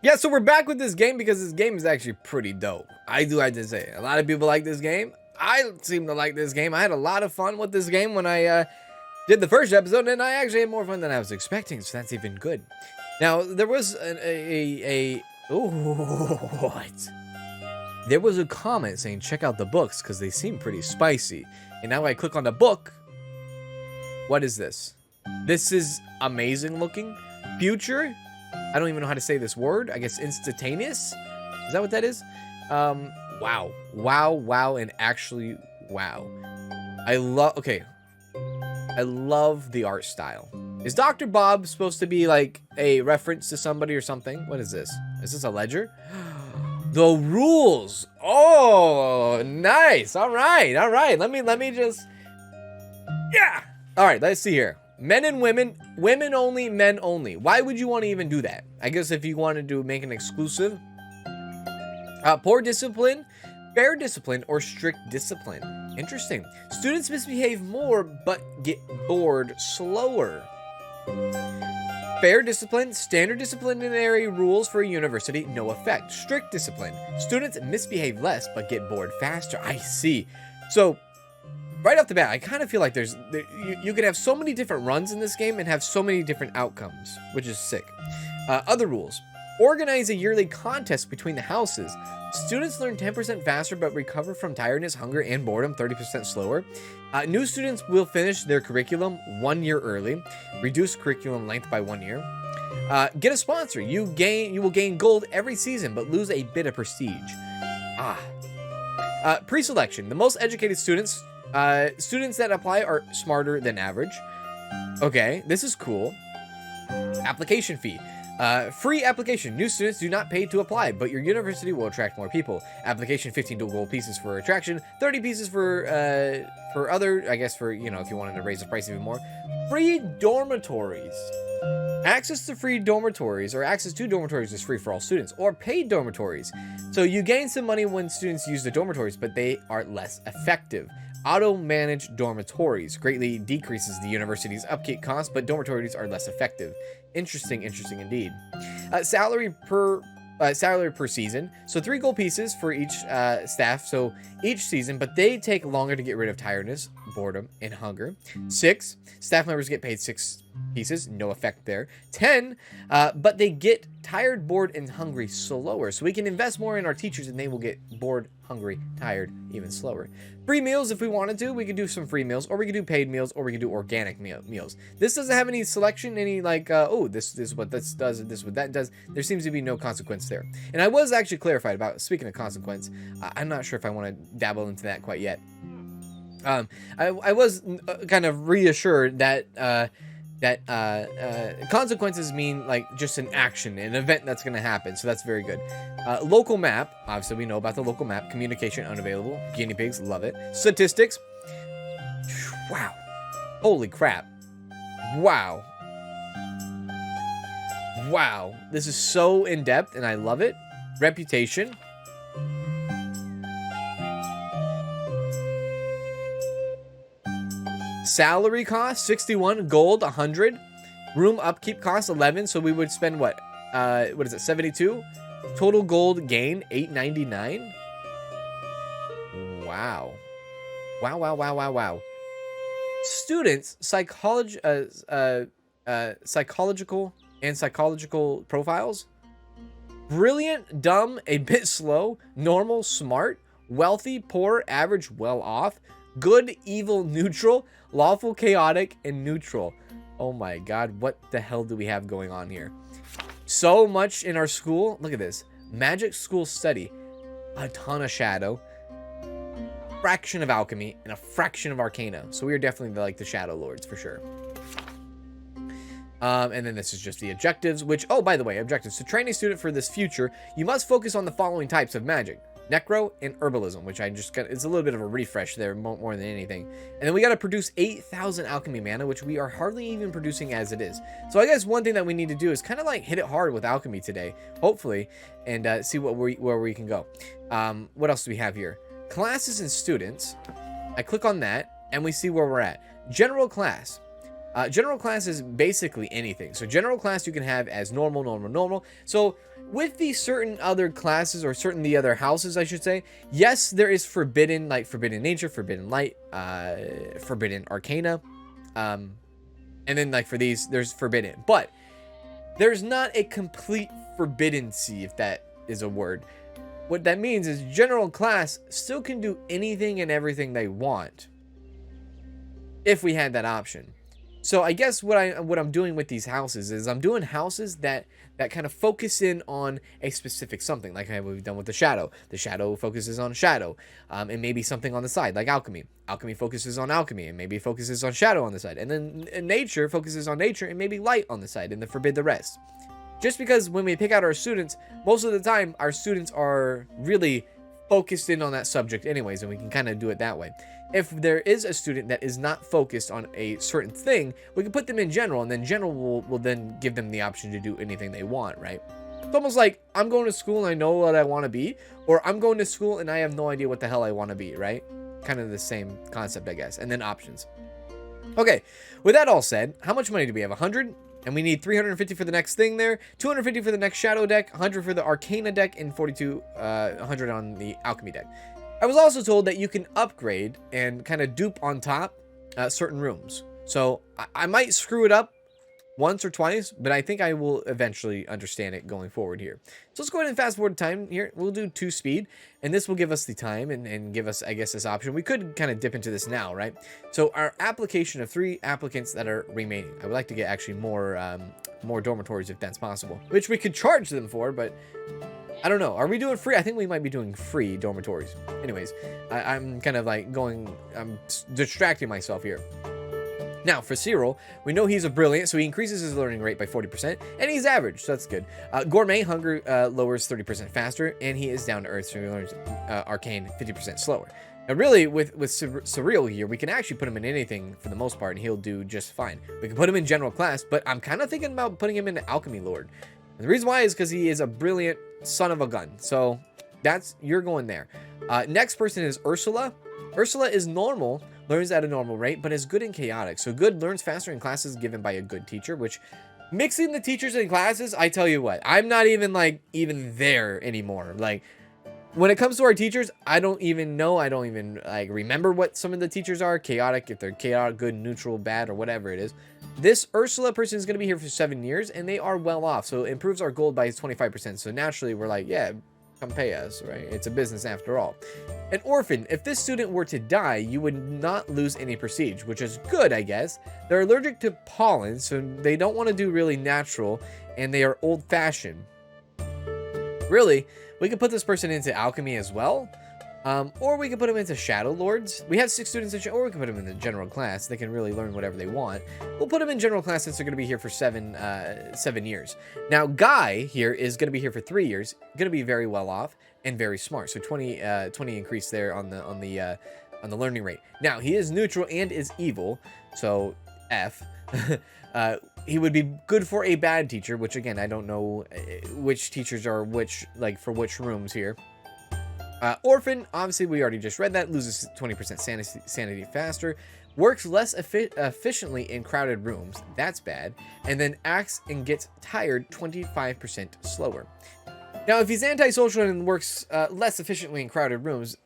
Yeah, so we're back with this game because this game is actually pretty dope. I do have to say, a lot of people like this game. I seem to like this game. I had a lot of fun with this game when I did the first episode, and I actually had more fun than I was expecting, so that's even good. Now, there was what? There was a comment saying, check out the books, because they seem pretty spicy. And now I click on the book. What is this? This is amazing looking. Future? I don't even know how to say this word. I guess instantaneous? Is that what that is? Wow. Wow, wow, and actually, wow. I love the art style. Is Dr. Bob supposed to be like a reference to somebody or something? What is this? Is this a ledger? The rules. Oh, nice. All right. Let me just, yeah. All right, let's see here. Men and women, women only, men only. Why would you want to even do that? I guess if you wanted to make an exclusive. Poor discipline, fair discipline, or strict discipline. Interesting. Students misbehave more, but get bored slower. Fair discipline, standard disciplinary rules for a university, no effect. Strict discipline. Students misbehave less, but get bored faster. I see. So, right off the bat, I kind of feel like you could have so many different runs in this game and have so many different outcomes, which is sick. Other rules. Organize a yearly contest between the houses. Students learn 10% faster but recover from tiredness, hunger, and boredom 30% slower. New students will finish their curriculum 1 year early. Reduce curriculum length by 1 year. Get a sponsor. You will gain gold every season but lose a bit of prestige. Pre-selection. The most educated students that apply are smarter than average. Okay, this is cool. Application fee. Free application. New students do not pay to apply, but your university will attract more people. Application 15 gold pieces for attraction, 30 pieces for other, I guess for, you know, if you wanted to raise the price even more. Free dormitories. Access to free dormitories or access to dormitories is free for all students, or paid dormitories. So you gain some money when students use the dormitories, but they are less effective. Auto-managed dormitories greatly decreases the university's upkeep costs, but dormitories are less effective. Interesting indeed. Salary per season. So 3 gold pieces for each staff. So each season, but they take longer to get rid of tiredness, boredom, and hunger. 6 staff members get paid 6 pieces. No effect there. 10, but they get tired, bored, and hungry slower. So we can invest more in our teachers, and they will get bored, hungry, tired, even slower. Free meals, if we wanted to, we could do some free meals, or we could do paid meals, or we could do organic meals. This doesn't have any selection, any like, oh, this is what this does, and this is what that does. There seems to be no consequence there. And I was actually clarified about, speaking of consequence, I'm not sure if I want to dabble into that quite yet. I was kind of reassured that consequences mean like just an action, an event that's going to happen. So that's very good. Local map. Obviously, we know about the local map. Communication unavailable. Guinea pigs. Love it. Statistics. Wow. Holy crap. Wow. Wow. This is so in-depth, and I love it. Reputation. Salary cost 61, gold 100, room upkeep cost 11, so we would spend what is it, 72? Total gold gain 899. Wow. Students psychological profiles. Brilliant, dumb, a bit slow, normal, smart, wealthy, poor, average, well off, good, evil, neutral, lawful, chaotic, and neutral. Oh my god, what the hell do we have going on here? So much in our school. Look at this. Magic school study. A ton of shadow. Fraction of alchemy. And a fraction of arcana. So we are definitely like the shadow lords for sure. And then this is just the objectives, which, oh, by the way, objectives. To train a student for this future, you must focus on the following types of magic. Necro and herbalism, which I just got, it's a little bit of a refresh there more than anything. And then we got to produce 8,000 alchemy mana, which we are hardly even producing as it is. So I guess one thing that we need to do is kind of like hit it hard with alchemy today, hopefully, and see where we can go. What else do we have here? Classes and students. I click on that and we see where we're at. General class. General class is basically anything. So general class you can have as normal, normal, normal. So with the certain other classes, or certain the other houses, I should say, yes, there is forbidden, like forbidden nature, forbidden light, forbidden arcana. And then like for these, there's forbidden. But there's not a complete forbiddency, if that is a word. What that means is general class still can do anything and everything they want if we had that option. So I guess what I'm doing with these houses is I'm doing houses that kind of focus in on a specific something, like we've done with the shadow. The shadow focuses on shadow, and maybe something on the side, like alchemy. Alchemy focuses on alchemy, and maybe focuses on shadow on the side. And then nature focuses on nature, and maybe light on the side, and then forbid the rest. Just because when we pick out our students, most of the time our students are really focused in on that subject anyways, and we can kind of do it that way. If there is a student that is not focused on a certain thing, we can put them in general, and then general will then give them the option to do anything they want, right? It's almost like I'm going to school and I know what I want to be, or I'm going to school and I have no idea what the hell I want to be, right? Kind of the same concept, I guess. And then options. Okay, with that all said, how much money do we have? 100? And we need 350 for the next thing there, 250 for the next shadow deck, 100 for the arcana deck, and 100 on the alchemy deck. I was also told that you can upgrade and kind of dupe on top certain rooms. So I might screw it up once or twice, but I think I will eventually understand it going forward here. So let's go ahead and fast forward time here. We'll do 2 speed, and this will give us the time and give us, I guess, this option. We could kind of dip into this now, right? So our application of 3 applicants that are remaining. I would like to get actually more dormitories if that's possible, which we could charge them for, but I don't know. Are we doing free? I think we might be doing free dormitories. Anyways, I'm kind of like I'm distracting myself here. Now, for Cyril, we know he's a brilliant, so he increases his learning rate by 40%, and he's average, so that's good. Gourmet, hunger lowers 30% faster, and he is down to earth, so he learns arcane 50% slower. Now, really, with Cyril here, we can actually put him in anything for the most part, and he'll do just fine. We can put him in general class, but I'm kind of thinking about putting him into Alchemy Lord. And the reason why is because he is a brilliant son of a gun, so you're going there. Next person is Ursula. Ursula is normal, learns at a normal rate, but is good in chaotic. So good learns faster in classes given by a good teacher, which mixing the teachers and classes, I tell you what, I'm not even there anymore. Like when it comes to our teachers, I don't even know. I don't even remember what some of the teachers are. Chaotic, if they're chaotic, good, neutral, bad, or whatever it is. This Ursula person is going to be here for 7 years, and they are well off. So it improves our gold by 25%. So naturally, we're like, yeah, come pay us, right? It's a business after all. An orphan. If this student were to die, you would not lose any prestige, which is good, I guess. They're allergic to pollen, so they don't want to do really natural, and they are old-fashioned. Really, we could put this person into alchemy as well, or we could put them into shadow lords. We have 6 students in or we could put them in the general class. They can really learn whatever they want. We'll put them in general class since they're going to be here for 7 years. Now, Guy here is going to be here for 3 years. Going to be very well off and very smart. So 20 increase there on the learning rate. Now, he is neutral and is evil. So F. He would be good for a bad teacher, which again, I don't know which teachers are for which rooms here. Orphan, obviously we already just read that, loses 20% sanity faster, works less efficiently in crowded rooms, that's bad, and then acts and gets tired 25% slower. Now, if he's antisocial and works less efficiently in crowded rooms,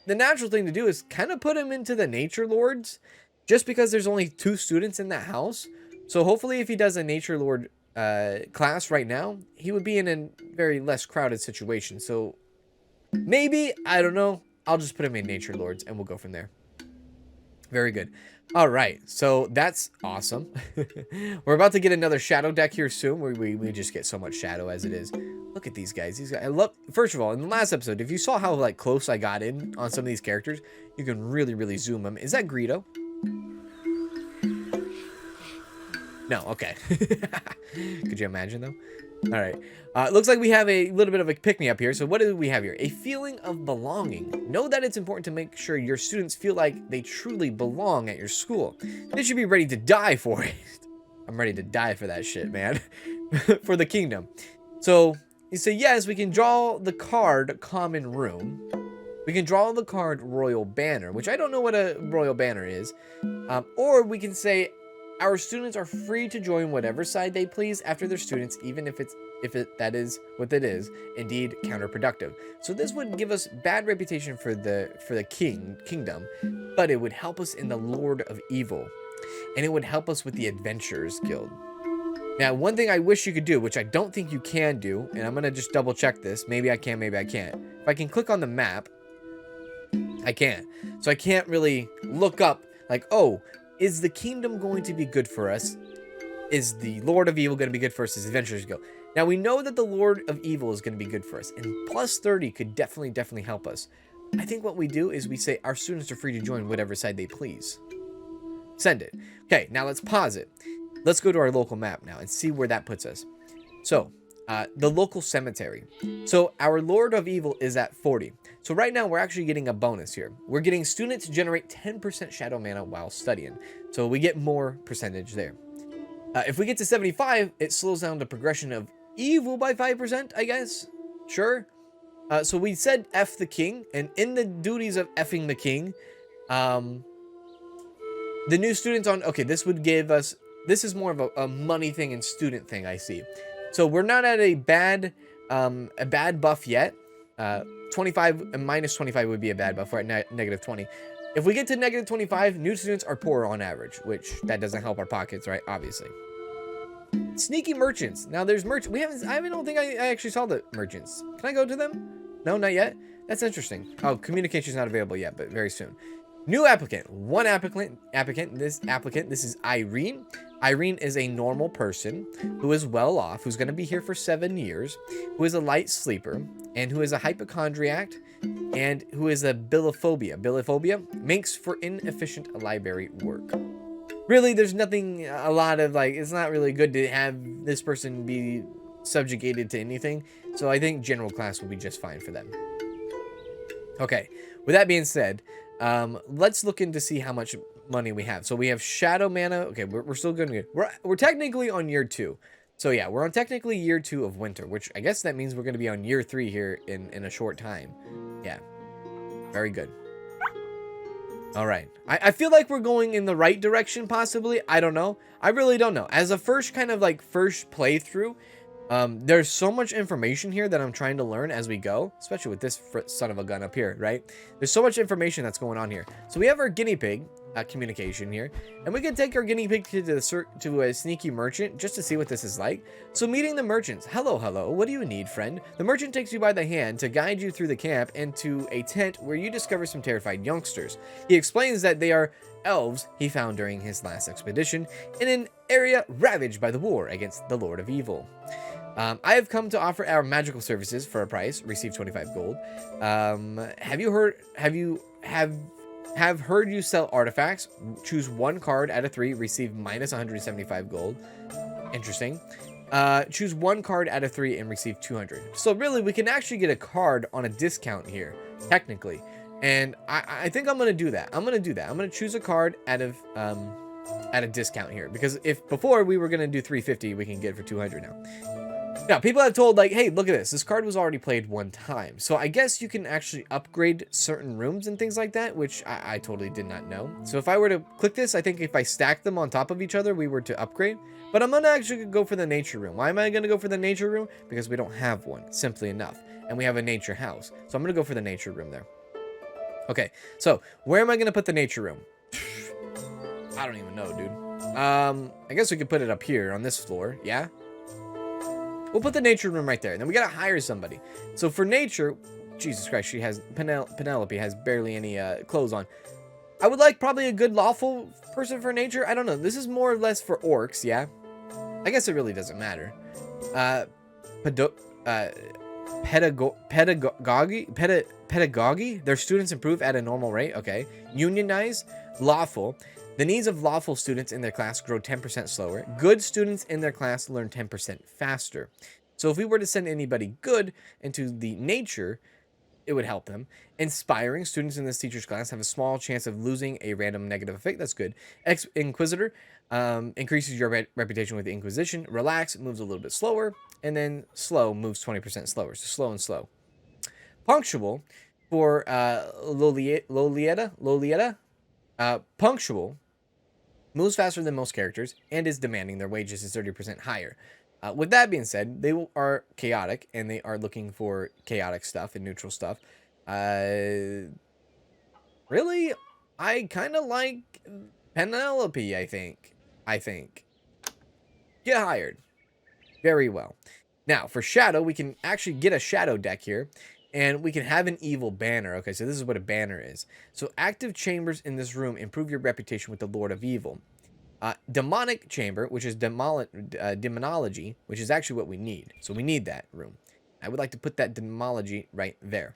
the natural thing to do is kind of put him into the Nature Lords, just because there's only 2 students in that house. So hopefully if he does a Nature Lord class right now, he would be in a very less crowded situation. So maybe, I don't know, I'll just put him in Nature Lords and we'll go from there. Very good. All right, so that's awesome. We're about to get another shadow deck here soon, where we just get so much shadow as it is. Look at these guys. I love, first of all, in the last episode, if you saw how close I got in on some of these characters, you can really zoom them. Is that Greedo? No, okay. Could you imagine though? All right. Looks like we have a little bit of a pick-me-up here. So what do we have here? A feeling of belonging. Know that it's important to make sure your students feel like they truly belong at your school. They should be ready to die for it. I'm ready to die for that shit, man. For the kingdom. So you say, yes, we can draw the card Common Room. We can draw the card Royal Banner, which I don't know what a Royal Banner is. Or we can say Our students are free to join whatever side they please after their students, even if that is what it is, indeed counterproductive. So this would give us bad reputation for the kingdom, but it would help us in the Lord of Evil, and it would help us with the Adventurers Guild. Now, one thing I wish you could do, which I don't think you can do, and I'm gonna just double check this. Maybe I can, maybe I can't. If I can click on the map, I can't. So I can't really look up like, oh, is the kingdom going to be good for us? Is the Lord of Evil going to be good for us as Adventurers Guild? Now, we know that the Lord of Evil is going to be good for us, and plus 30 could definitely help us. I think what we do is we say our students are free to join whatever side they please. Send it. Okay, now let's pause it. Let's go to our local map now and see where that puts us. So, the local cemetery. So, our Lord of Evil is at 40. So right now, we're actually getting a bonus here. We're getting students generate 10% shadow mana while studying. So we get more percentage there. If we get to 75, it slows down the progression of evil by 5%, I guess. Sure. So we said F the king, and in the duties of effing the king, the new students on, okay, this would give us, this is more of a money thing and student thing, I see. So we're not at a bad buff yet. 25 and minus 25 would be a bad buff. We're at negative 20. If we get to negative 25, new students are poor on average, which that doesn't help our pockets, right? Obviously. Sneaky merchants. Now there's merchants. I don't think I actually saw the merchants. Can I go to them? No, not yet. That's interesting. Oh, communication is not available yet, but very soon. New applicant. One applicant. This is Irene. Irene is a normal person who is well off, who's going to be here for 7 years, who is a light sleeper, and who is a hypochondriac, and who is a bibliophobia. Bibliophobia makes for inefficient library work. Really, there's nothing, a lot of, like, it's not really good to have this person be subjugated to anything. So I think general class will be just fine for them. Okay, with that being said, let's look in to see how much money we have. So we have shadow mana. Okay, we're still good. We're technically on year 2. So yeah, we're on technically year 2 of winter, which I guess that means we're going to be on year 3 here in a short time. Yeah, very good. All right, I feel like we're going in the right direction, possibly. I don't know. I really don't know. As a first playthrough, there's so much information here that I'm trying to learn as we go, especially with this son of a gun up here, right? There's so much information that's going on here. So we have our guinea pig communication here, and we can take our guinea pig to a sneaky merchant just to see what this is like. So meeting the merchants. Hello, what do you need, friend? The merchant takes you by the hand to guide you through the camp and to a tent where you discover some terrified youngsters. He explains that they are elves he found during his last expedition in an area ravaged by the war against the Lord of Evil. I have come to offer our magical services for a price. Receive 25 gold. Have heard you sell artifacts. Choose 1 card out of 3. Receive minus 175 gold. Interesting. Choose 1 card out of 3 and receive 200. So really, we can actually get a card on a discount here, technically. And I think I'm gonna do that. I'm gonna choose a card out of at a discount here, because if before we were gonna do 350, we can get it for 200 now. Now, people have told, like, hey, look at this. This card was already played 1 time. So I guess you can actually upgrade certain rooms and things like that, which I totally did not know. So if I were to click this, I think if I stack them on top of each other, we were to upgrade. But I'm going to actually go for the nature room. Why am I going to go for the nature room? Because we don't have one, simply enough. And we have a nature house. So I'm going to go for the nature room there. Okay, so where am I going to put the nature room? I don't even know, dude. I guess we could put it up here on this floor, yeah? We'll put the nature room right there. And then we gotta hire somebody. So for nature, Jesus Christ, she has, Penelope has barely any clothes on. I would like probably a good lawful person for nature. I don't know. This is more or less for orcs, yeah? I guess it really doesn't matter. Pedagogy? Their students improve at a normal rate. Okay. Unionize. Lawful. The needs of lawful students in their class grow 10% slower. Good students in their class learn 10% faster. So if we were to send anybody good into the nature, it would help them. Inspiring students in this teacher's class have a small chance of losing a random negative effect. That's good. Inquisitor increases your reputation with the Inquisition. Relax moves a little bit slower. And then slow moves 20% slower. So slow and slow. Punctual for Lolietta. Punctual moves faster than most characters, and is demanding. Their wages is 30% higher. With that being said, they are chaotic, and they are looking for chaotic stuff and neutral stuff. Really, I kind of like Penelope, I think. Get hired. Very well. Now, for Shadow, we can actually get a Shadow deck here, and we can have an evil banner. Okay, so this is what a banner is. So active chambers in this room improve your reputation with the Lord of Evil. Demonic chamber, which is demonology, which is actually what we need. So we need that room. I would like to put that demonology right there.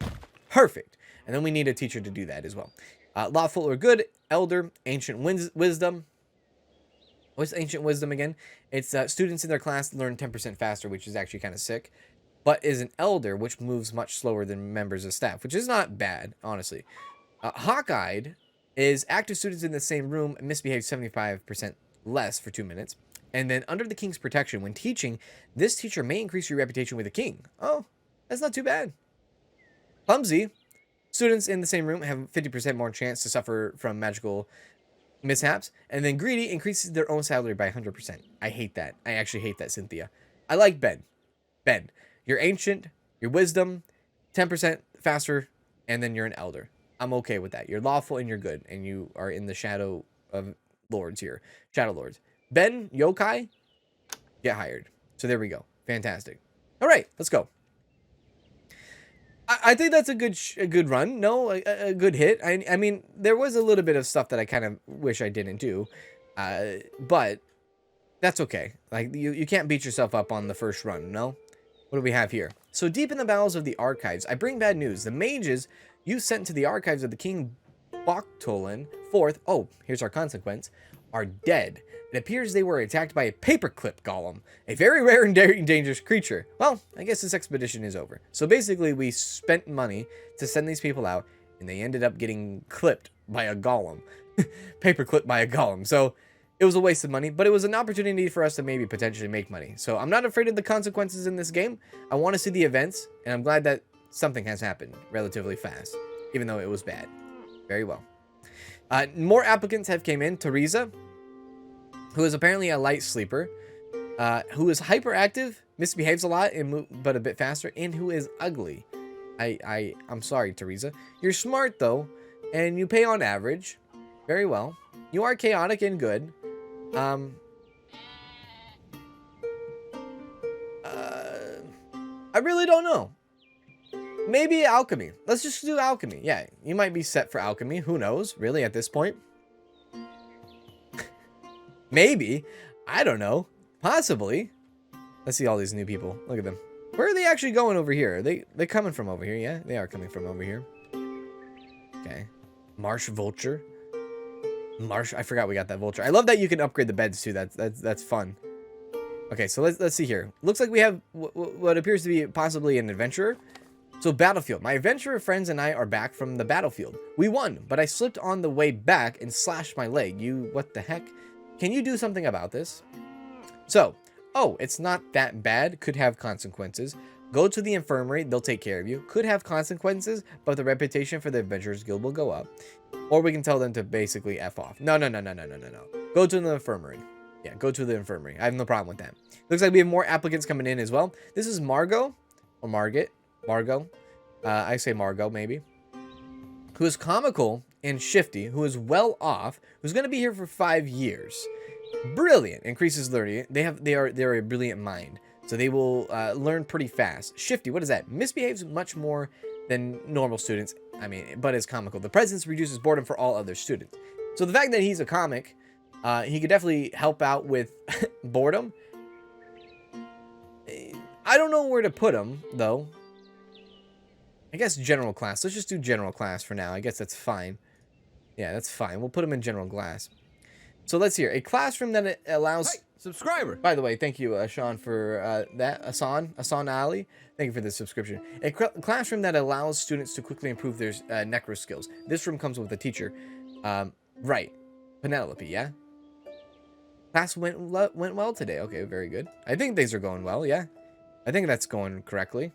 Perfect. And then we need a teacher to do that as well. Lawful or good, elder, ancient wisdom. What's ancient wisdom again? It's students in their class learn 10% faster, which is actually kind of sick. But is an elder, which moves much slower than members of staff, which is not bad, honestly. Hawk-eyed is active students in the same room misbehave 75% less for 2 minutes. And then under the king's protection, when teaching, this teacher may increase your reputation with the king. Oh, that's not too bad. Clumsy. Students in the same room have 50% more chance to suffer from magical mishaps. And then greedy increases their own salary by 100%. I hate that. I actually hate that, Cynthia. I like Ben. Ben, you're ancient, you're wisdom, 10% faster, and then you're an elder. I'm okay with that. You're lawful and you're good, and you are in the shadow of lords here. Shadow lords. Ben, yokai, get hired. So there we go. Fantastic. All right, let's go. I think that's a good run. No, a good hit. I mean, there was a little bit of stuff that I kind of wish I didn't do, but that's okay. Like you can't beat yourself up on the first run. No. What do we have here? So deep in the bowels of the archives, I bring bad news. The mages you sent to the archives of the King Boktolan IV. Oh, here's our consequence. Are dead. It appears they were attacked by a paperclip golem, a very rare and dangerous creature. Well, I guess this expedition is over. So basically, we spent money to send these people out, and they ended up getting clipped by a golem. Paperclip by a golem. So it was a waste of money, but it was an opportunity for us to maybe potentially make money. So I'm not afraid of the consequences in this game. I want to see the events, and I'm glad that something has happened relatively fast, even though it was bad. Very well. More applicants have came in. Teresa, who is apparently a light sleeper, who is hyperactive, misbehaves a lot, but a bit faster, and who is ugly. I'm sorry, Teresa. You're smart, though, and you pay on average. Very well. You are chaotic and good. I really don't know. Maybe alchemy. Let's just do alchemy. Yeah, you might be set for alchemy. Who knows, really, at this point? Maybe. I don't know. Possibly. Let's see all these new people. Look at them. Where are they actually going over here? They're coming from over here. Yeah, they are coming from over here. Okay. Marsh vulture. Marsh. I forgot we got that vulture. I love that you can upgrade the beds too. That's fun. Okay, so let's see here. Looks like we have what appears to be possibly an adventurer. So battlefield. My adventurer friends and I are back from the battlefield. We won, but I slipped on the way back and slashed my leg. What the heck? Can you do something about this? So, oh, it's not that bad. Could have consequences. Go to the infirmary. They'll take care of you. Could have consequences, but the reputation for the Adventurers Guild will go up. Or we can tell them to basically F off. No. Go to the infirmary. Yeah, go to the infirmary. I have no problem with that. Looks like we have more applicants coming in as well. This is Margot. Or Margit. Margot. I say Margot, maybe. Who is comical and shifty, who is well off, who's going to be here for 5 years. Brilliant. Increases learning. They're a brilliant mind. So they will learn pretty fast. Shifty, what is that? Misbehaves much more than normal students. I mean, but is comical. The presence reduces boredom for all other students. So the fact that he's a comic, he could definitely help out with boredom. I don't know where to put him, though. I guess general class. Let's just do general class for now. I guess that's fine. Yeah, that's fine. We'll put him in general class. So let's hear. A classroom that allows... Hey, subscriber! By the way, thank you, Sean, for that. Asan Ali. Thank you for the subscription. A classroom that allows students to quickly improve their necro skills. This room comes with a teacher. Right. Penelope, yeah? Class went well today. Okay, very good. I think things are going well, yeah? I think that's going correctly.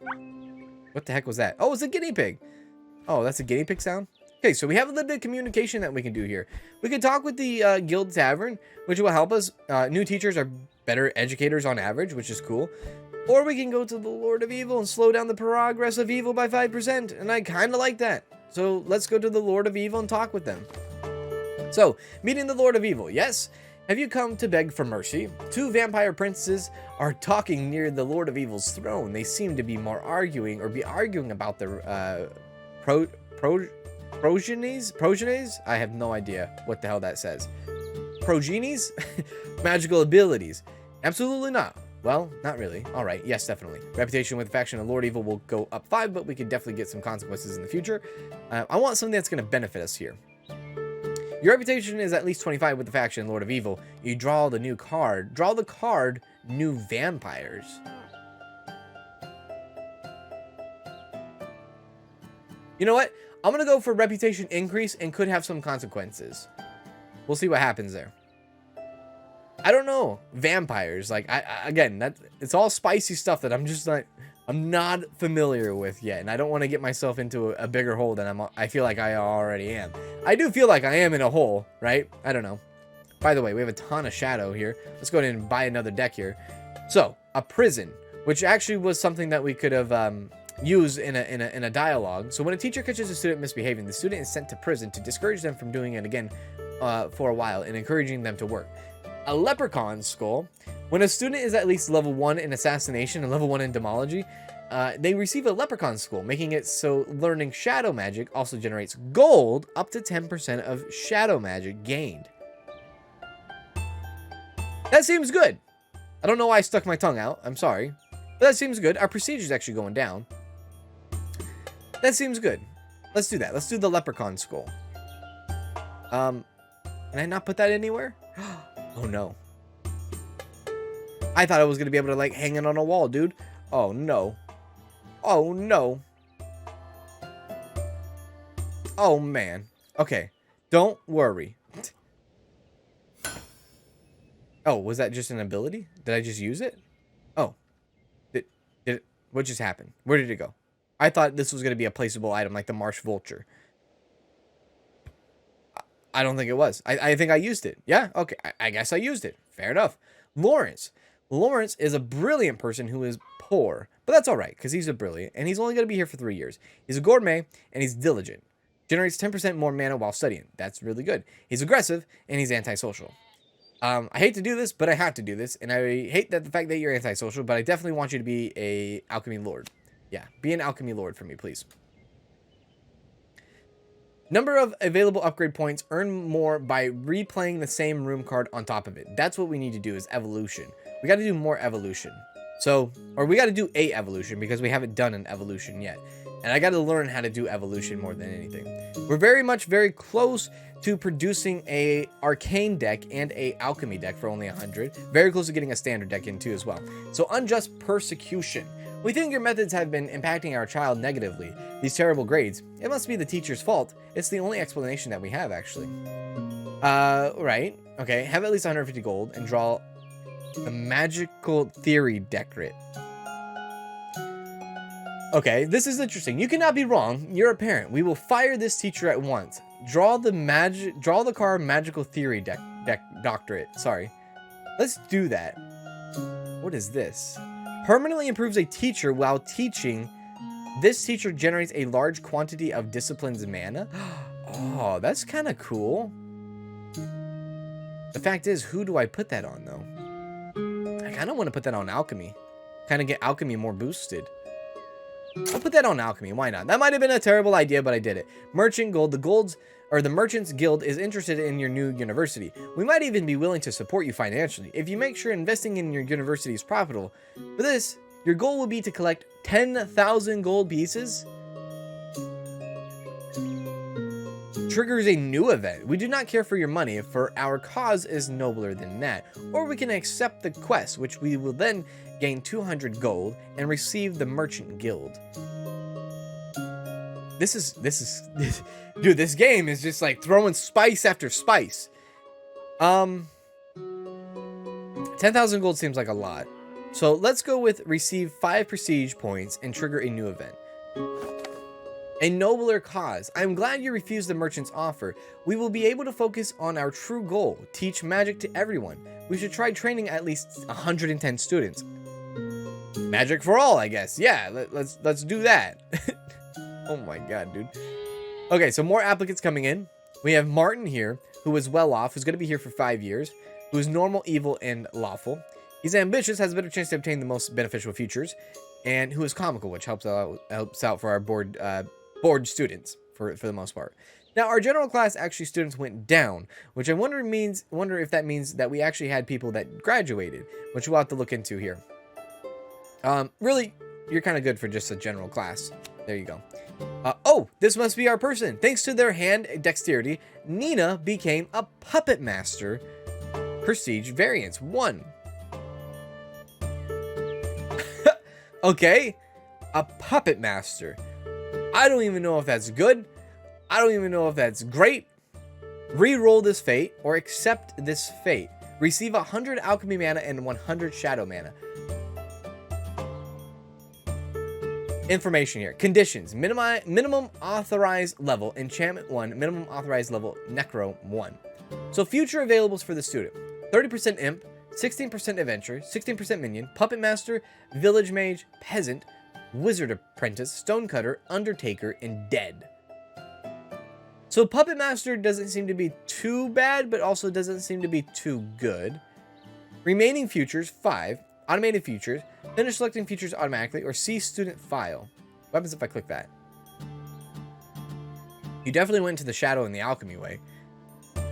What the heck was that? Oh, it's a guinea pig. Oh, that's a guinea pig sound? Okay, so we have a little bit of communication that we can do here. We can talk with the guild tavern, which will help us. New teachers are better educators on average, which is cool. Or we can go to the Lord of Evil and slow down the progress of evil by 5%, and I kind of like that. So let's go to the Lord of Evil and talk with them. So, meeting the Lord of Evil, yes? Have you come to beg for mercy? Two vampire princes are talking near the Lord of Evil's throne. They seem to be arguing about their progenies? I have no idea what the hell that says. Progenies? Magical abilities? Absolutely not. Well, not really. All right, yes, definitely. Reputation with the faction of Lord Evil will go up 5, but we could definitely get some consequences in the future. I want something that's going to benefit us here. Your reputation is at least 25 with the faction Lord of Evil. You draw the new card. Draw the card, New Vampires. You know what? I'm going to go for reputation increase and could have some consequences. We'll see what happens there. I don't know. Vampires. Like, again, it's all spicy stuff that I'm not familiar with yet. And I don't want to get myself into a bigger hole than I feel like I already am. I do feel like I am in a hole, right? I don't know. By the way, we have a ton of shadow here. Let's go ahead and buy another deck here. So, a prison, which actually was something that we could have used in a dialogue. So when a teacher catches a student misbehaving, the student is sent to prison to discourage them from doing it again for a while and encouraging them to work. A leprechaun skull. When a student is at least level 1 in assassination and level 1 in demology, they receive a leprechaun skull, making it so learning shadow magic also generates gold up to 10% of shadow magic gained. That seems good. I don't know why I stuck my tongue out. I'm sorry. But that seems good. Our prestige is actually going down. That seems good. Let's do that. Let's do the leprechaun skull. Can I not put that anywhere? Oh no. I thought I was going to be able to like hang it on a wall, dude. Oh no. Oh no. Oh man. Okay. Don't worry. Oh, was that just an ability? Did I just use it? Oh. Did it, what just happened? Where did it go? I thought this was going to be a placeable item like the Marsh Vulture. I don't think it was. I think I used it. Yeah, okay. I guess I used it. Fair enough. Lawrence. Lawrence is a brilliant person who is poor. But that's all right, because he's a brilliant, and he's only going to be here for 3 years. He's a gourmet, and he's diligent. Generates 10% more mana while studying. That's really good. He's aggressive, and he's antisocial. I hate to do this, but I have to do this, and I hate that the fact that you're antisocial, but I definitely want you to be a alchemy lord. Yeah, be an alchemy lord for me, please. Number of available upgrade points, earn more by replaying the same room card on top of it. That's what we need to do is evolution. We got to do more evolution. So, or we got to do a evolution because we haven't done an evolution yet. And I got to learn how to do evolution more than anything. We're very close to producing a arcane deck and a alchemy deck for only 100. Very close to getting a standard deck in too as well. So unjust persecution. We think your methods have been impacting our child negatively. These terrible grades. It must be the teacher's fault. It's the only explanation that we have, actually. Right. Okay, have at least 150 gold and draw the magical theory decret. Okay, this is interesting. You cannot be wrong. You're a parent. We will fire this teacher at once. Draw the card magical theory doctorate. Sorry. Let's do that. What is this? Permanently improves a teacher while teaching. This teacher generates a large quantity of discipline's mana. Oh, that's kind of cool. The fact is, who do I put that on, though? I kind of want to put that on alchemy. Kind of get alchemy more boosted. I'll put that on alchemy. Why not? That might have been a terrible idea, but I did it. Merchant gold. The Merchants Guild is interested in your new university. We might even be willing to support you financially if you make sure investing in your university is profitable. For this, your goal will be to collect 10,000 gold pieces. Triggers a new event. We do not care for your money, for our cause is nobler than that. Or we can accept the quest, which we will then gain 200 gold and receive the Merchant Guild. Dude, this game is just like throwing spice after spice. 10,000 gold seems like a lot. So let's go with receive 5 prestige points and trigger a new event. A nobler cause. I'm glad you refused the merchant's offer. We will be able to focus on our true goal, teach magic to everyone. We should try training at least 110 students. Magic for all, I guess. Yeah, let's do that. Oh my god, dude. Okay, so more applicants coming in. We have Martin here, who is well off, who's going to be here for 5 years, who is normal, evil, and lawful. He's ambitious, has a better chance to obtain the most beneficial futures, and who is comical, which helps out for our bored students for the most part. Now, our general class actually students went down, which I wonder if that means that we actually had people that graduated, which we'll have to look into here. Really, you're kind of good for just a general class. There you go. Oh, this must be our person. Thanks to their hand dexterity, Nina became a puppet master. Prestige variance 1. Okay, a puppet master. I don't even know if that's good. I don't even know if that's great. Reroll this fate or accept this fate. Receive 100 alchemy mana and 100 shadow mana. Information here. Conditions. Minimum authorized level enchantment 1. Minimum authorized level necro 1. So future availables for the student. 30% imp, 16% adventure, 16% minion, puppet master, village mage, peasant, wizard apprentice, stonecutter, undertaker, and dead. So puppet master doesn't seem to be too bad, but also doesn't seem to be too good. Remaining futures 5. Automated futures. Finish selecting futures automatically or see student file. What happens if I click that? You definitely went into the shadow and the alchemy way.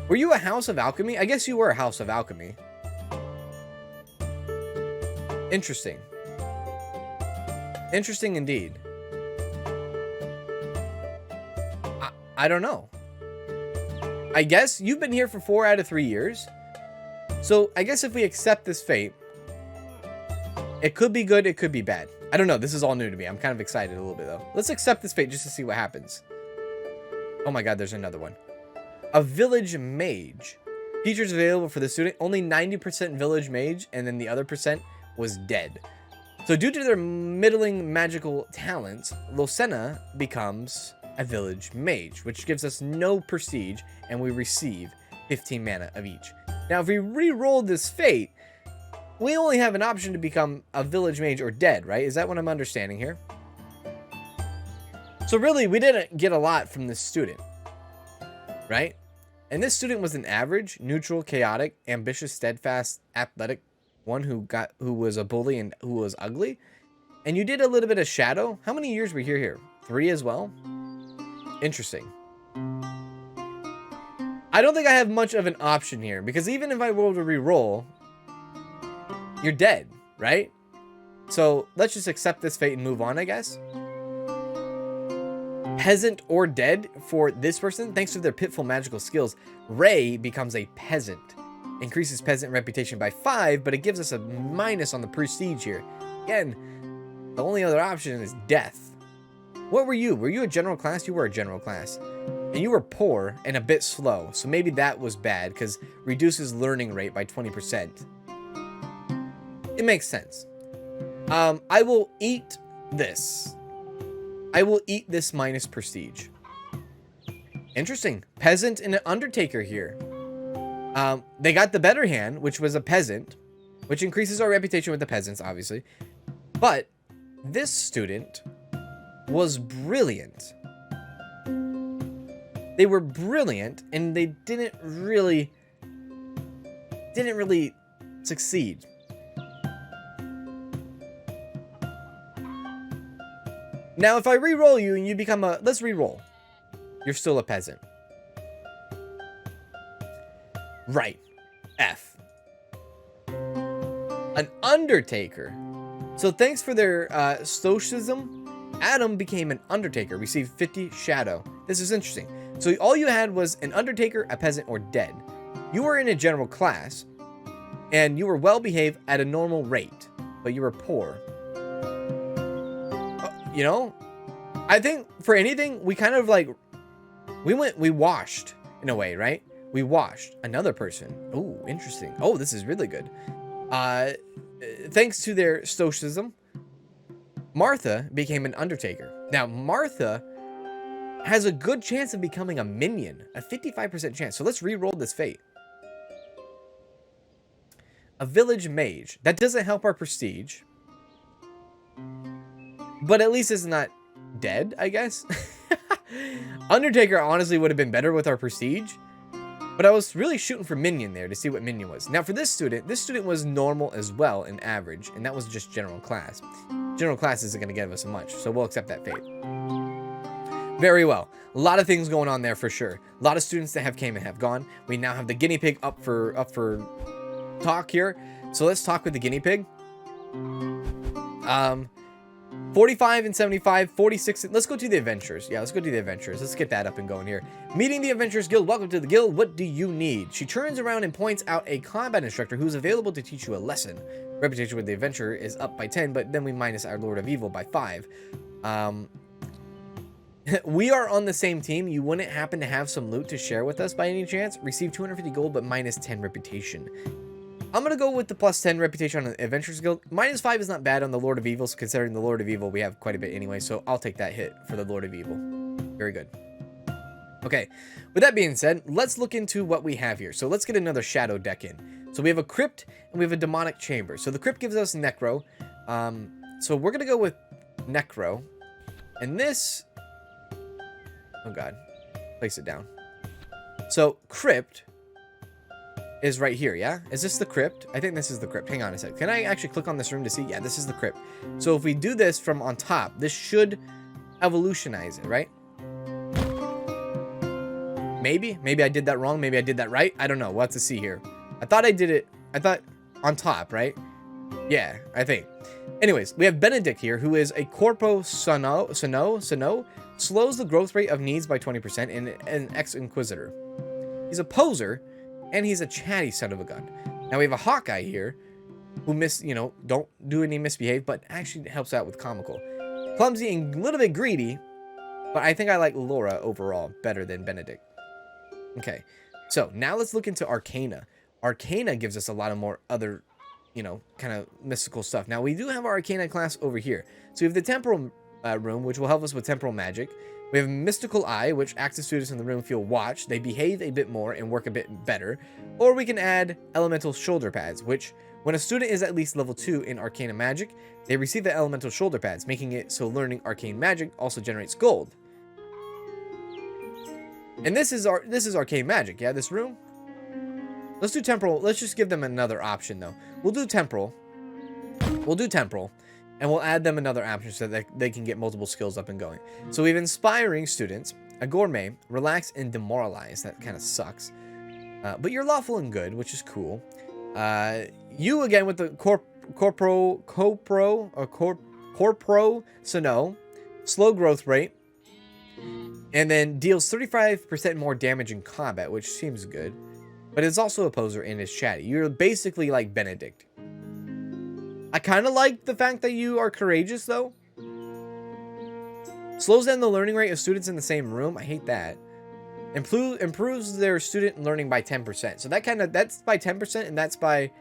Were you a house of alchemy? I guess you were a house of alchemy. Interesting. Interesting indeed. I don't know. I guess you've been here for 4 out of 3 years. So I guess if we accept this fate, it could be good, it could be bad. I don't know. This is all new to me. I'm kind of excited a little bit though. Let's accept this fate just to see what happens. Oh my god, there's another one. A village mage. Features available for the student. Only 90% village mage, and then the other percent was dead. So due to their middling magical talents, Lucena becomes a village mage, which gives us no prestige, and we receive 15 mana of each. Now, if we re-roll this fate, we only have an option to become a village mage or dead, right? Is that what I'm understanding here? So really, we didn't get a lot from this student, right? And this student was an average, neutral, chaotic, ambitious, steadfast, athletic, one who was a bully and who was ugly. And you did a little bit of shadow. How many years were you here? 3 as well? Interesting. I don't think I have much of an option here, because even if I were to re-roll, you're dead, right? So let's just accept this fate and move on, I guess. Peasant or dead for this person. Thanks to their pitiful magical skills, Ray becomes a peasant. Increases peasant reputation by 5, but it gives us a minus on the prestige here. Again, the only other option is death. What were you? Were you a general class? You were a general class. And you were poor and a bit slow. So maybe that was bad, because reduces learning rate by 20%. It makes sense. I will eat this. I will eat this minus prestige. Interesting. Peasant and an undertaker here. They got the better hand, which was a peasant, which increases our reputation with the peasants, obviously. But this student was brilliant. They were brilliant, and they didn't really succeed. Now, if I re-roll you and you become a... Let's re-roll. You're still a peasant. Right. F. An undertaker. So thanks for their stoicism, Adam became an undertaker. Received 50 shadow. This is interesting. So all you had was an undertaker, a peasant, or dead. You were in a general class, and you were well behaved at a normal rate, but you were poor. You know, I think for anything, we kind of like, we washed in a way, right? We washed another person. Oh, interesting. Oh, this is really good. Thanks to their stoicism, Martha became an undertaker. Now, Martha has a good chance of becoming a minion. A 55% chance. So let's re-roll this fate. A village mage. That doesn't help our prestige. But at least it's not dead, I guess. Undertaker honestly would have been better with our prestige. But I was really shooting for minion there to see what minion was. Now for this student was normal as well in average. And that was just general class. General class isn't going to give us much. So we'll accept that fate. Very well. A lot of things going on there for sure. A lot of students that have came and have gone. We now have the guinea pig up for talk here. So let's talk with the guinea pig. 45 and 75, 46. Let's go to the adventurers. Yeah, let's go to the adventurers. Let's get that up and going here. Meeting the Adventurers Guild. Welcome to the guild. What do you need? She turns around and points out a combat instructor who's available to teach you a lesson. Reputation with the adventurer is up by 10, but then we minus our Lord of Evil by 5. We are on the same team. You wouldn't happen to have some loot to share with us by any chance? Receive 250 gold, but minus 10 reputation. I'm going to go with the plus 10 reputation on the Adventurers Guild. Minus 5 is not bad on the Lord of Evil, considering the Lord of Evil we have quite a bit anyway, so I'll take that hit for the Lord of Evil. Very good. Okay, with that being said, let's look into what we have here. So let's get another shadow deck in. So we have a crypt and we have a demonic chamber. So the crypt gives us necro. So we're going to go with necro. And this... Oh god. Place it down. So crypt is right here, yeah? Is this the crypt? I think this is the crypt. Hang on a sec. Can I actually click on this room to see? Yeah, this is the crypt. So if we do this from on top, this should evolutionize it, right? Maybe I did that wrong. Maybe I did that right. I don't know. We'll have to see here. I thought I did it. I thought on top, right? Yeah, I think. Anyways, we have Benedict here, who is a Corpo Sano, slows the growth rate of needs by 20%, and an ex-inquisitor. He's a poser, and he's a chatty son of a gun. Now we have a Hawkeye here, who don't do any misbehave, but actually helps out with comical. Clumsy and a little bit greedy, but I think I like Laura overall better than Benedict. Okay, so now let's look into Arcana. Arcana gives us a lot of more other, kind of mystical stuff. Now we do have our Arcana class over here. So we have the Temporal room, which will help us with temporal magic. We have Mystical Eye, which active students in the room feel watched. They behave a bit more and work a bit better. Or we can add Elemental Shoulder Pads, which, when a student is at least level 2 in Arcana Magic, they receive the Elemental Shoulder Pads, making it so learning Arcane Magic also generates gold. And this is Arcane Magic, yeah, this room? Let's do Temporal. Let's just give them another option, though. We'll do Temporal. And we'll add them another option so that they can get multiple skills up and going. So we have Inspiring Students, a Gourmet, Relax, and Demoralize. That kind of sucks. But you're lawful and good, which is cool. You, again, with the Corpro Sano, slow growth rate, and then deals 35% more damage in combat, which seems good. But it's also a poser and is chatty. You're basically like Benedict. I kind of like the fact that you are courageous, though. Slows down the learning rate of students in the same room. I hate that. Improves their student learning by 10%. So that's by 10%, and that's by...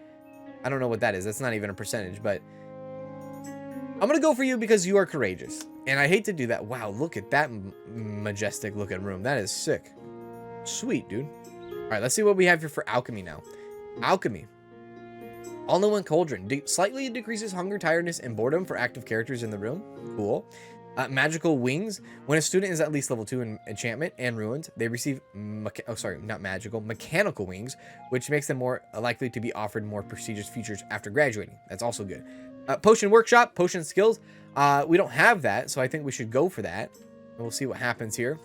I don't know what that is. That's not even a percentage, but... I'm going to go for you because you are courageous. And I hate to do that. Wow, look at that majestic looking room. That is sick. Sweet, dude. All right, let's see what we have here for alchemy now. Alchemy. All-in-one cauldron. Slightly decreases hunger, tiredness, and boredom for active characters in the room. Cool. Magical wings. When a student is at least level 2 in enchantment and ruins, they receive mechanical wings, which makes them more likely to be offered more prestigious features after graduating. That's also good. Potion workshop, potion skills. We don't have that, so I think we should go for that. And we'll see what happens here.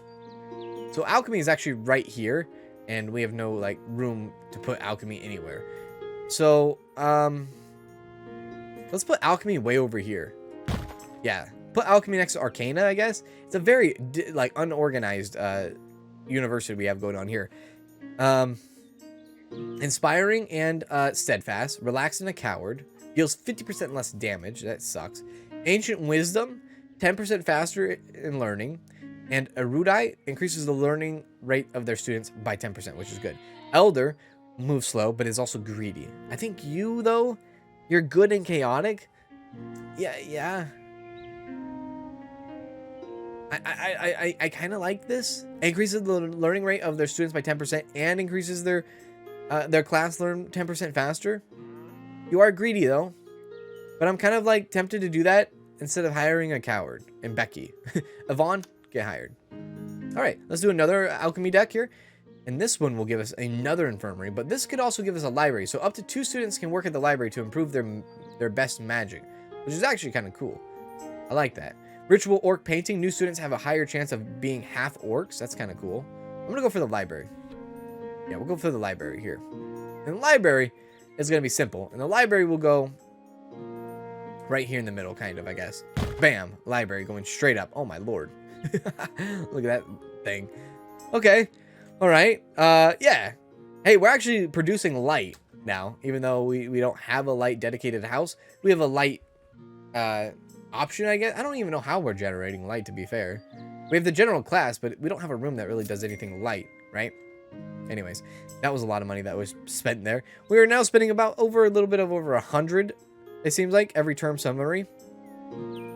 So alchemy is actually right here, and we have no room to put alchemy anywhere. So let's put alchemy way over here. Yeah, put alchemy next to Arcana, I guess. It's a very unorganized university we have going on here. Inspiring and steadfast, relaxed and a coward, deals 50% less damage. That sucks. Ancient wisdom, 10% faster in learning, and erudite increases the learning rate of their students by 10%, which is good. Elder moves slow, but is also greedy. I think you, though, you're good and chaotic. Yeah. I kind of like this. It increases the learning rate of their students by 10% and increases their class learn 10% faster. You are greedy though, but I'm kind of like tempted to do that instead of hiring a coward and Becky. Yvonne, get hired. All right, let's do another alchemy deck here. And this one will give us another infirmary, but this could also give us a library. So up to 2 students can work at the library to improve their best magic, which is actually kind of cool. I like that. Ritual orc painting. New students have a higher chance of being half orcs. That's kind of cool. I'm going to go for the library. Yeah, we'll go for the library here. And the library is going to be simple. And the library will go right here in the middle, kind of, I guess. Bam. Library going straight up. Oh, my lord. Look at that thing. Okay. All right. Yeah. Hey, we're actually producing light now, even though we don't have a light dedicated house. We have a light option, I guess. I don't even know how we're generating light, to be fair. We have the general class, but we don't have a room that really does anything light, right? Anyways, that was a lot of money that was spent there. We are now spending about a little bit over 100, it seems like, every term summary.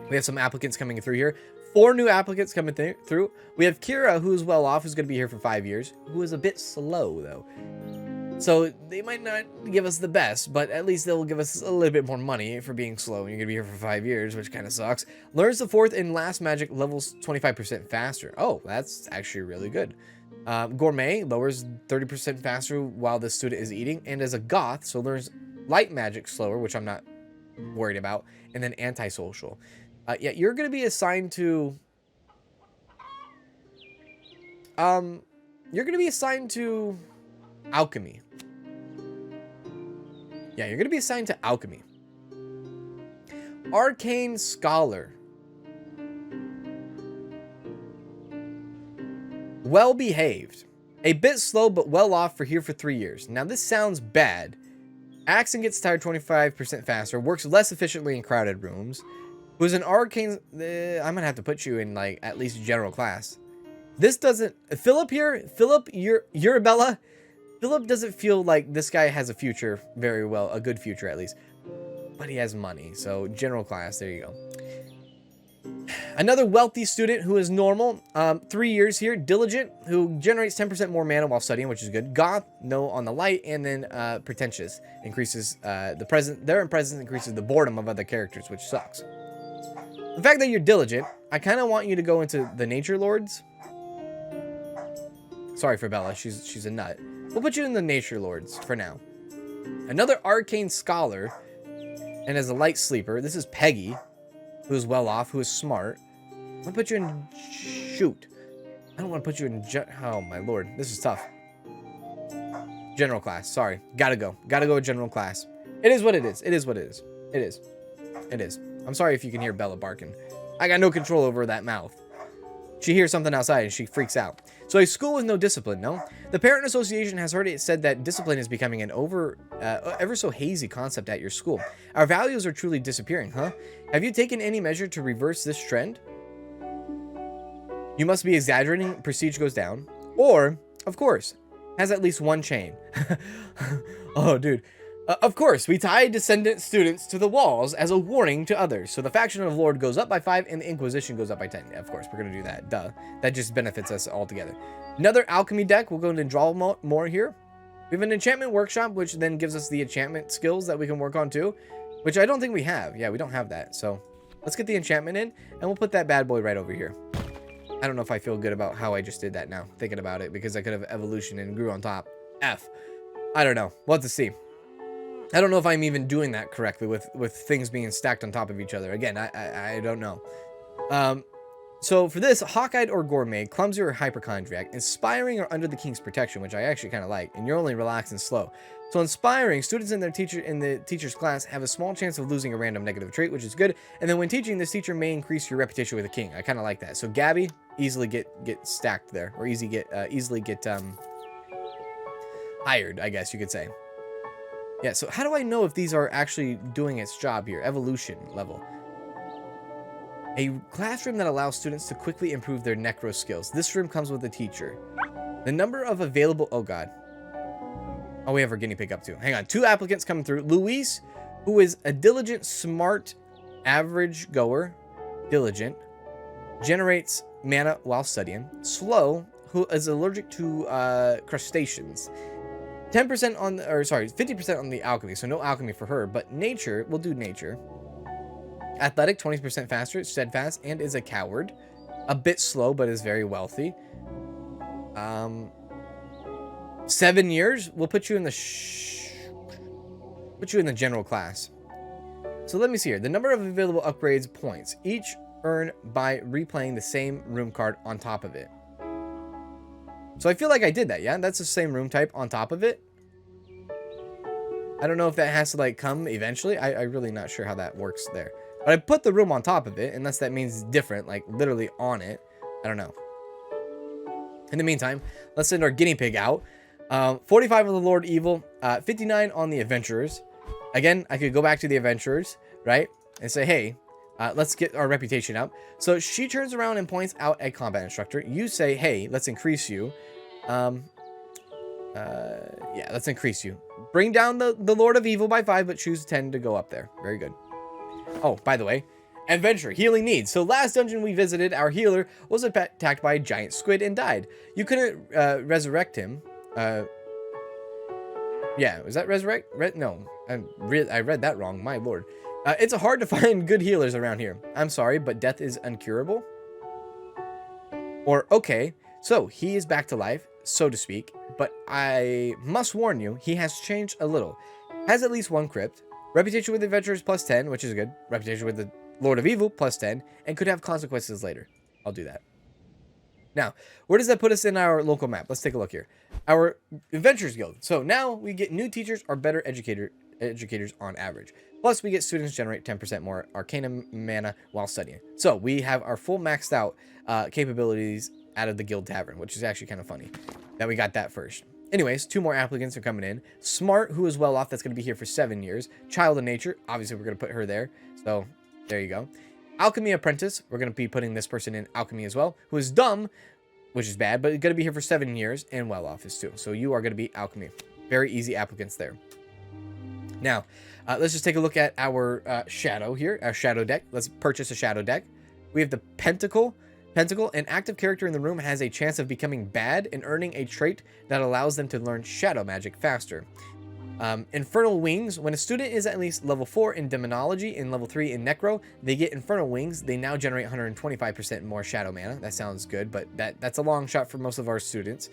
We have some applicants coming through here. 4 new applicants coming through. We have Kira, who's well off, who's going to be here for 5 years, who is a bit slow, though. So they might not give us the best, but at least they'll give us a little bit more money for being slow. And you're going to be here for 5 years, which kind of sucks. Learns the 4th and last magic, levels 25% faster. Oh, that's actually really good. Gourmet lowers 30% faster while the student is eating. And as a goth, so learns light magic slower, which I'm not worried about. And then antisocial. Yeah, you're going to be assigned to... You're going to be assigned to alchemy. Yeah, you're going to be assigned to alchemy. Arcane Scholar. Well behaved. A bit slow, but well off for here for 3 years. Now, this sounds bad. Acts and gets tired 25% faster. Works less efficiently in crowded rooms. Who's an arcane... I'm going to have to put you in, like, at least general class. This doesn't... Philip here... Philip, Urabella... Philip doesn't feel like this guy has a future very well. A good future, at least. But he has money. So, general class. There you go. Another wealthy student who is normal. 3 years here. Diligent, who generates 10% more mana while studying, which is good. Goth, no on the light. And then pretentious. Increases their presence increases the boredom of other characters, which sucks. The fact that you're diligent, I kind of want you to go into the Nature Lords. Sorry for Bella. She's a nut. We'll put you in the Nature Lords for now. Another Arcane Scholar. And as a light sleeper, this is Peggy, who is well off, who is smart. I'm going to put you in... Shoot. I don't want to put you in... Oh, my lord. This is tough. General class. Sorry. Gotta go. Gotta go with general class. It is what it is. It is what it is. It is. It is. I'm sorry if you can hear Bella barking. I got no control over that mouth. She hears something outside and she freaks out. So a school with no discipline, no? The Parent Association has heard it said that discipline is becoming an ever so hazy concept at your school. Our values are truly disappearing, huh? Have you taken any measure to reverse this trend? You must be exaggerating, prestige goes down. Or, of course, has at least one chain. Oh, dude. Of course, we tie descendant students to the walls as a warning to others. So the faction of Lord goes up by 5 and the Inquisition goes up by 10. Yeah, of course, we're going to do that. Duh. That just benefits us all together. Another alchemy deck. We'll go into draw more here. We have an enchantment workshop, which then gives us the enchantment skills that we can work on too, which I don't think we have. Yeah, we don't have that. So let's get the enchantment in and we'll put that bad boy right over here. I don't know if I feel good about how I just did that now, thinking about it, because I could have evolution and grew on top. F. I don't know. We'll have to see. I don't know if I'm even doing that correctly with things being stacked on top of each other. Again, I don't know. So for this, Hawk-Eyed or Gourmet, Clumsy or Hypochondriac, Inspiring or Under the King's Protection, which I actually kind of like, and you're only relaxed and slow. So Inspiring, students in the teacher's class have a small chance of losing a random negative trait, which is good. And then when teaching, this teacher may increase your reputation with the king. I kind of like that. So Gabby, easily get stacked there, or easily get hired, I guess you could say. Yeah, so how do I know if these are actually doing its job here? Evolution level. A classroom that allows students to quickly improve their necro skills. This room comes with a teacher. The number of available... Oh, God. Oh, we have our guinea pig up too. Hang on. 2 applicants coming through. Luis, who is a diligent, smart, average goer. Diligent. Generates mana while studying. Slow, who is allergic to crustaceans. 10% on, or sorry, 50% on the alchemy, so no alchemy for her, but nature, we'll do nature. Athletic, 20% faster, steadfast, and is a coward. A bit slow, but is very wealthy. 7 years, we'll put you in the general class. So let me see here. The number of available upgrades points, each earned by replaying the same room card on top of it. So I feel like I did that, yeah? That's the same room type on top of it. I don't know if that has to like come eventually. I'm really not sure how that works there. But I put the room on top of it, unless that means different, like literally on it. I don't know. In the meantime, let's send our guinea pig out. 45 on the Lord Evil, 59 on the Adventurers. Again, I could go back to the Adventurers, right? And say, hey, let's get our reputation up. So she turns around and points out a combat instructor. You say, hey, let's increase you. Yeah, let's increase you. Bring down the Lord of Evil by 5, but choose 10 to go up there. Very good. Oh, by the way, adventure, healing needs. So last dungeon we visited, our healer was attacked by a giant squid and died. You couldn't resurrect him. Yeah, was that resurrect? No, I read that wrong. My lord. It's hard to find good healers around here. I'm sorry, but death is uncurable. Or, okay, so he is back to life, so to speak, but I must warn you, he has changed a little. Has at least one crypt. Reputation with adventurers plus 10, which is good. Reputation with the Lord of Evil plus 10, and could have consequences later. I'll do that. Now, where does that put us in our local map? Let's take a look here. Our Adventurers Guild. So now we get new teachers or better educators on average. Plus, we get students generate 10% more arcana mana while studying. So we have our full maxed out capabilities out of the Guild Tavern, which is actually kind of funny that we got that first. Anyways, 2 more applicants are coming in. Smart, who is well off, that's going to be here for 7 years. Child of Nature, obviously we're going to put her there. So there you go. Alchemy Apprentice, we're going to be putting this person in Alchemy as well. Who is dumb, which is bad, but going to be here for 7 years and well off is too. So you are going to be Alchemy. Very easy applicants there. Now, let's just take a look at our shadow here, our shadow deck. Let's purchase a shadow deck. We have the Pentacle. An active character in the room has a chance of becoming bad and earning a trait that allows them to learn shadow magic faster. Infernal Wings. When a student is at least level 4 in Demonology and level 3 in Necro, they get Infernal Wings. They now generate 125% more shadow mana. That sounds good, but that's a long shot for most of our students.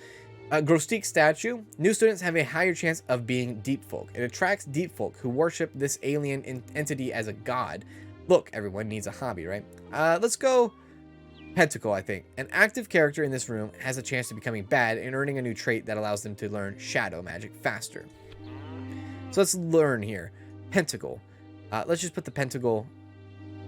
Grostique Statue. New students have a higher chance of being Deep Folk. It attracts Deep Folk who worship this alien entity as a god. Look, everyone needs a hobby, right? Let's go Pentacle, I think. An active character in this room has a chance of becoming bad and earning a new trait that allows them to learn shadow magic faster. So let's learn here. Pentacle. Let's just put the Pentacle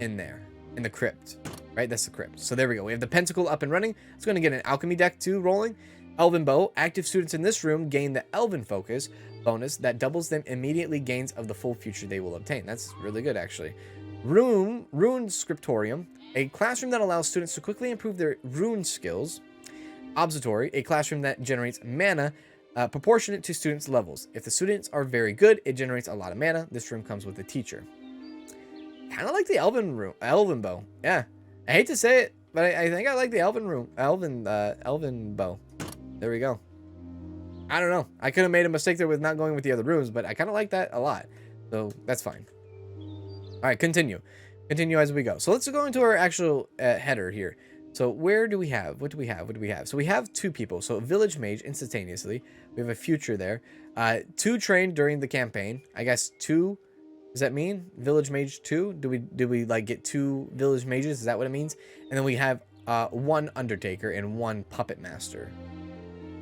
in there, in the crypt, right? That's the crypt. So there we go. We have the Pentacle up and running. It's going to get an alchemy deck too rolling. Elven Bow. Active students in this room gain the Elven Focus bonus that doubles them immediately gains of the full future they will obtain. That's really good, actually. Rune Scriptorium. A classroom that allows students to quickly improve their rune skills. Observatory. A classroom that generates mana proportionate to students' levels. If the students are very good, it generates a lot of mana. This room comes with a teacher. Kind of like the Elven Bow. Yeah. I hate to say it, but I think I like the Elven Bow. There we go. I don't know. I could have made a mistake there with not going with the other rooms, but I kind of like that a lot. So that's fine. All right, continue. Continue as we go. So let's go into our actual header here. So where do we have? What do we have? So we have 2 people. So Village Mage instantaneously. We have a future there. 2 trained during the campaign. I guess 2. Does that mean Village Mage 2? Do we like get 2 Village Mages? Is that what it means? And then we have 1 Undertaker and 1 Puppet Master.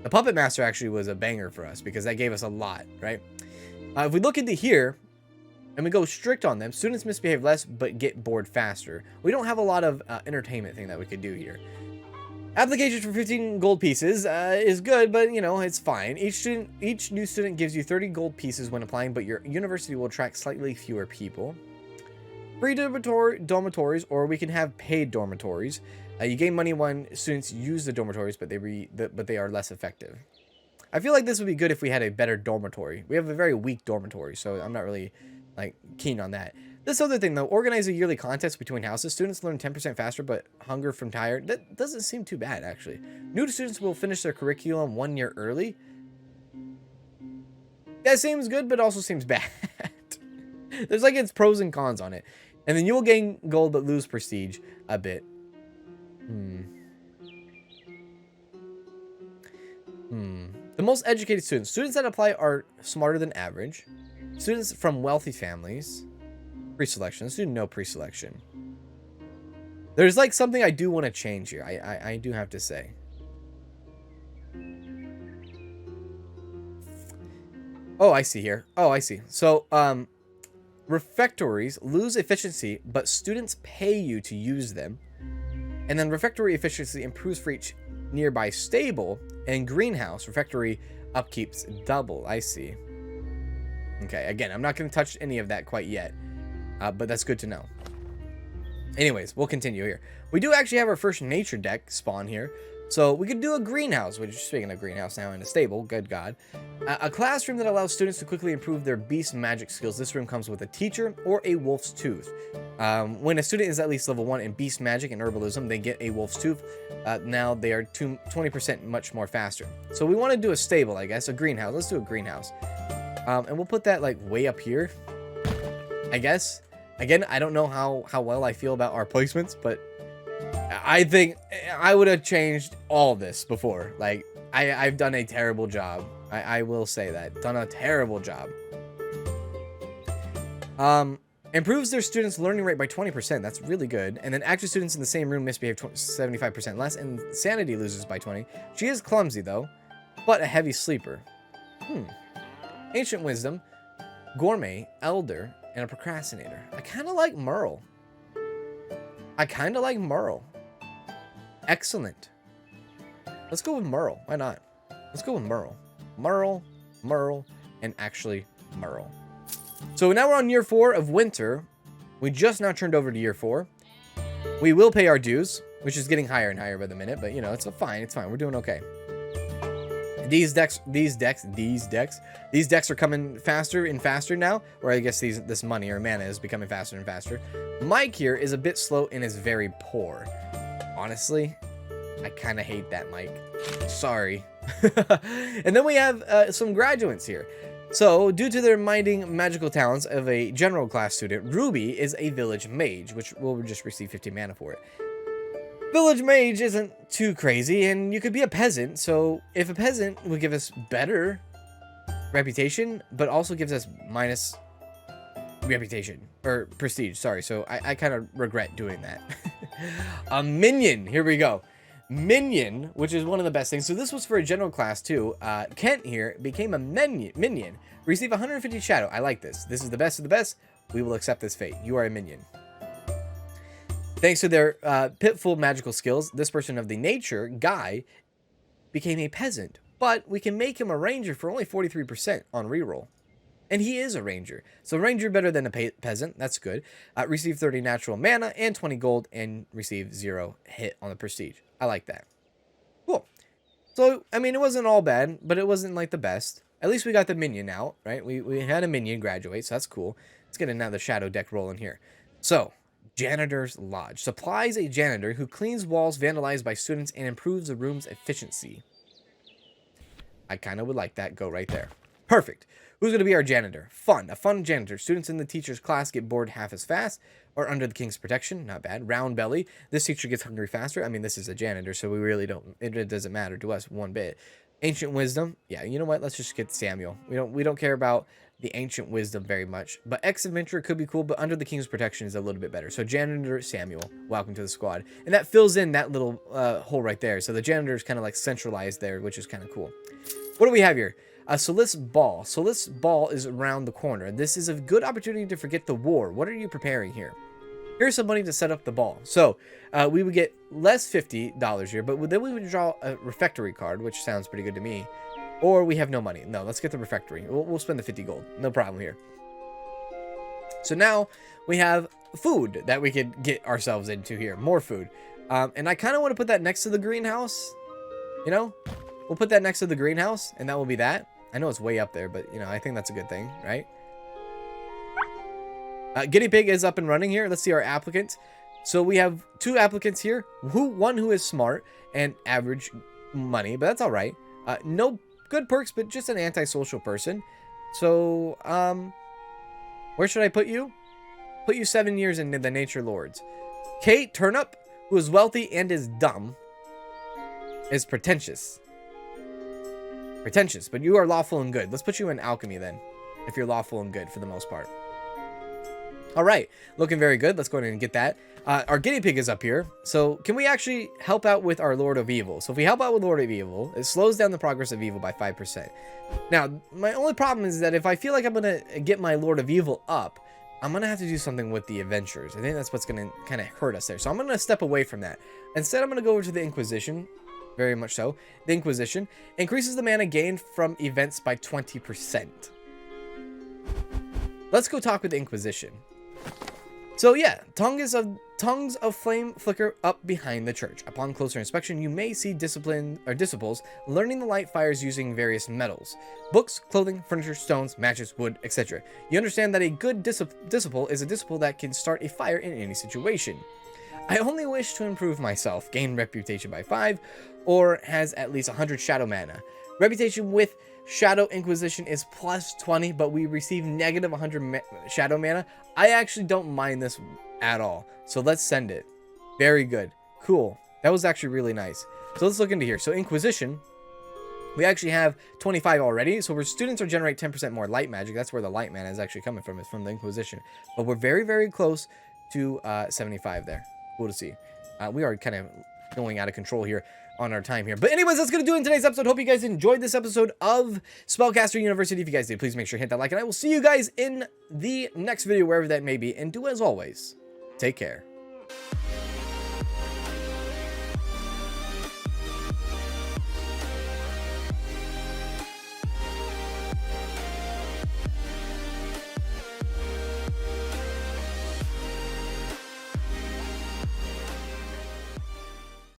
The Puppet Master actually was a banger for us because that gave us a lot, right? If we look into here, and we go strict on them, students misbehave less but get bored faster. We don't have a lot of entertainment thing that we could do here. Applications for 15 gold pieces is good, but you know, it's fine. Each new student gives you 30 gold pieces when applying, but your university will attract slightly fewer people. Free dormitories, or we can have paid dormitories. You gain money when students use the dormitories, but they are less effective. I feel like this would be good if we had a better dormitory. We have a very weak dormitory, so I'm not really like keen on that. This other thing, though, organize a yearly contest between houses. Students learn 10% faster, but hunger from tired. That doesn't seem too bad, actually. New students will finish their curriculum 1 year early. That seems good, but also seems bad. There's like its pros and cons on it. And then you will gain gold, but lose prestige a bit. The most educated students. Students that apply are smarter than average. Students from wealthy families. Pre-selection. Let's do no pre-selection. There's like something I do want to change here. I do have to say. Oh, I see here. Oh, I see. So, refectories lose efficiency, but students pay you to use them. And then refectory efficiency improves for each nearby stable. And greenhouse, refectory upkeeps double. I see. Okay, again, I'm not going to touch any of that quite yet. But that's good to know. Anyways, we'll continue here. We do actually have our first nature deck spawn here. So we could do a greenhouse, which, speaking of greenhouse now, in a stable, good God. A classroom that allows students to quickly improve their beast magic skills. This room comes with a teacher or a wolf's tooth. When a student is at least level 1 in beast magic and herbalism, they get a wolf's tooth. Now they are 20% much more faster. So we want to do a stable, I guess, a greenhouse. Let's do a greenhouse. And we'll put that like way up here, I guess. Again, I don't know how well I feel about our placements, but I think I would have changed all this before. Like, I've done a terrible job. I will say that. Done a terrible job. Improves their students' learning rate by 20%. That's really good. And then active students in the same room misbehave 75% less, and sanity loses by 20. She is clumsy, though, but a heavy sleeper. Ancient wisdom, gourmet, elder, and a procrastinator. I kind of like Merle. Excellent. Let's go with Merle. Why not? Let's go with Merle. Merle, and actually Merle. So now we're on year 4 of winter. We just now turned over to year 4. We will pay our dues, which is getting higher and higher by the minute, but you know, it's fine. It's fine. We're doing okay. These decks are coming faster and faster now, or I guess this money or mana is becoming faster and faster. Mike here is a bit slow and is very poor. Honestly, I kind of hate that Mike. Sorry. And then we have some graduates here. So, due to their minding magical talents of a general class student, Ruby is a village mage, which will just receive 50 mana for it. Village mage isn't too crazy, and you could be a peasant, so if a peasant would give us better reputation, but also gives us minus reputation, or prestige, sorry, so I kind of regret doing that. A minion, here we go. Minion, which is one of the best things. So this was for a general class too. Kent here became a minion. Receive 150 shadow. I like this. This is the best of the best. We will accept this fate. You are a minion. Thanks to their pitful magical skills, this person of the nature, Guy, became a peasant. But we can make him a ranger for only 43% on reroll. And he is a ranger. So ranger better than a peasant. That's good. Receive 30 natural mana and 20 gold and receive 0 hit on the prestige. I like that. Cool. So, I mean, it wasn't all bad, but it wasn't like the best. At least we got the minion out, right? We had a minion graduate, so that's cool. Let's get another shadow deck rolling here. So, Janitor's Lodge. Supplies a janitor who cleans walls vandalized by students and improves the room's efficiency. I kind of would like that. Go right there. Perfect. Who's going to be our janitor? Fun. A fun janitor. Students in the teacher's class get bored half as fast or under the king's protection. Not bad. Round belly. This teacher gets hungry faster. I mean, this is a janitor, so we really don't... It doesn't matter to us one bit. Ancient wisdom. Yeah, you know what? Let's just get Samuel. We don't care about the ancient wisdom very much. But ex-adventurer could be cool, but under the king's protection is a little bit better. So janitor Samuel, welcome to the squad. And that fills in that little hole right there. So the janitor is kind of like centralized there, which is kind of cool. What do we have here? A Solace Ball. Solace Ball is around the corner. This is a good opportunity to forget the war. What are you preparing here? Here's some money to set up the ball. So, we would get less $50 here, but then we would draw a refectory card, which sounds pretty good to me. Or we have no money. No, let's get the refectory. We'll spend the 50 gold. No problem here. So now we have food that we could get ourselves into here. More food. And I kind of want to put that next to the greenhouse. You know? We'll put that next to the greenhouse, and that will be that. I know it's way up there, but, you know, I think that's a good thing, right? Guinea pig is up and running here. Let's see our applicants. So we have 2 applicants here. One who is smart and average money, but that's all right. No good perks, but just an antisocial person. So, where should I put you? Put you 7 years in the Nature Lords. Kate Turnip, who is wealthy and is dumb, is pretentious. Pretentious, but you are lawful and good. Let's put you in alchemy then, if you're lawful and good for the most part. All right, looking very good. Let's go ahead and get that. Our guinea pig is up here. So can we actually help out with our Lord of Evil? So if we help out with Lord of Evil, it slows down the progress of evil by 5%. Now, my only problem is that if I feel like I'm going to get my Lord of Evil up, I'm going to have to do something with the adventures. I think that's what's going to kind of hurt us there. So I'm going to step away from that. Instead, I'm going to go over to the Inquisition. Very much so. The Inquisition increases the mana gained from events by 20%. Let's go talk with the Inquisition. So yeah, tongues of flame flicker up behind the church. Upon closer inspection, you may see disciples learning the light fires using various metals. Books, clothing, furniture, stones, matches, wood, etc. You understand that a good disciple is a disciple that can start a fire in any situation. I only wish to improve myself, gain reputation by 5, or has at least 100 shadow mana. Reputation with Shadow Inquisition is plus 20, but we receive negative 100 shadow mana. I actually don't mind this at all. So let's send it. Very good. Cool. That was actually really nice. So let's look into here. So Inquisition, we actually have 25 already. So students are generate 10% more light magic. That's where the light mana is actually coming from. It's from the Inquisition. But we're very, very close to 75 there. Cool to see. We are kind of going out of control here on our time here. But anyways, that's going to do it in today's episode. Hope you guys enjoyed this episode of Spellcaster University. If you guys did, please make sure to hit that like, and I will see you guys in the next video, wherever that may be. And do as always, take care.